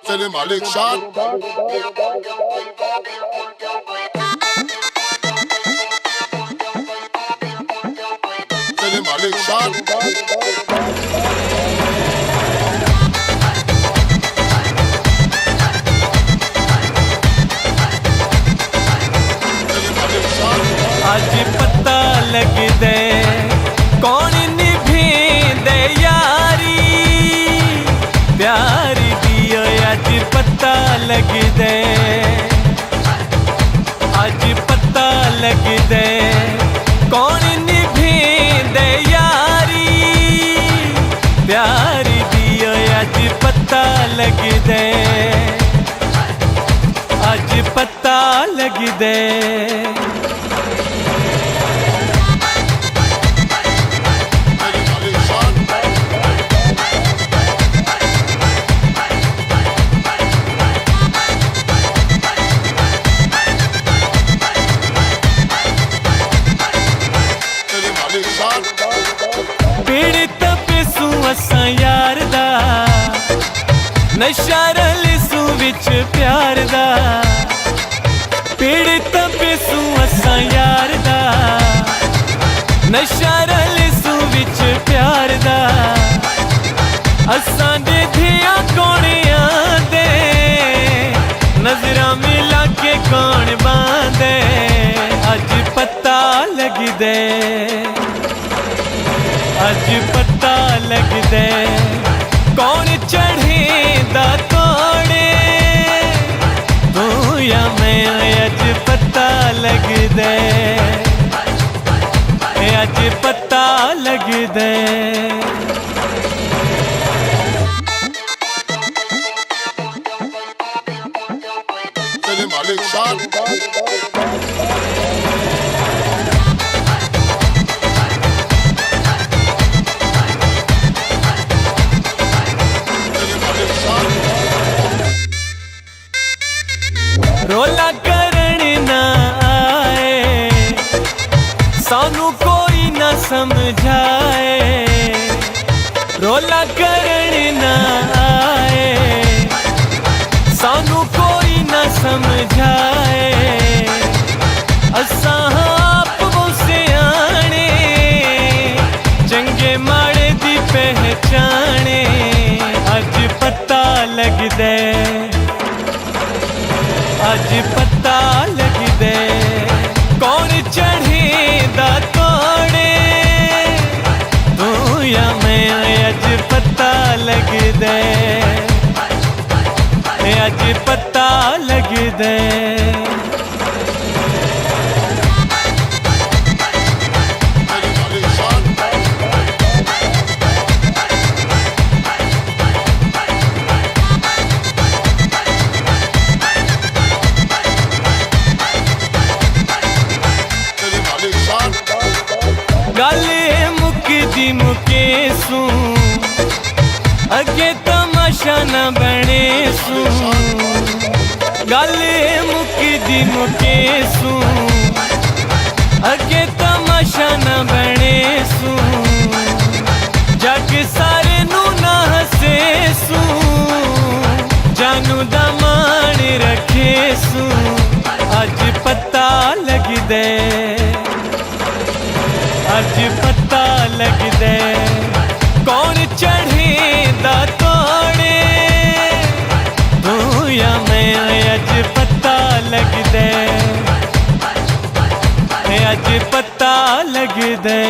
Selim Alik Shah. Selim Alik Shah. आज पता लग दे कौन निभेंदे यारी प्यार दियो। आज पता लग दे, आज पता लग दे कौन निभेंदे यारी प्यार दियो। आज पता लग दे, आज पता लग दे। पीड़ित पिसू असां यार दा नशा रलिसू विच प्यार दा। पीड़ित पिसू असां यार दा नशा रलिसू विच प्यार दा। असां दे धिया कोणियां दे नजरां मिला के कौन बांदे। अज पता लग दे, अज पता लग दे कौन चढ़ेंदा तोड़े तू या मैं। अज पता लग दे, अज पता लग दे। Selim Alik Shah. रोला करण ना आए सानू कोई ना समझाए। रोला करण ना आए सानू कोई ना समझाए। असां आप वो सियाणे चंगे माड़े दी पहचाने। अज पता लग दे, अज पता लग दे कौन चढ़ेंदा तोड़े तू या मैं। अज पता लग दे, अज पता लग दे। गल मुकदी मुकेसू अगे तमाशा न बने सू। गल मुकदी मुकेसू अगे तमाशा न बने सू। जग सारे नू ना हसे सू जानू दा मान रखे सू। अज पता लग दे, अज पता लग दे कौन चढ़ेंदा तोड़े तू या मैं। अज पता लग दे, अज पता लग दे।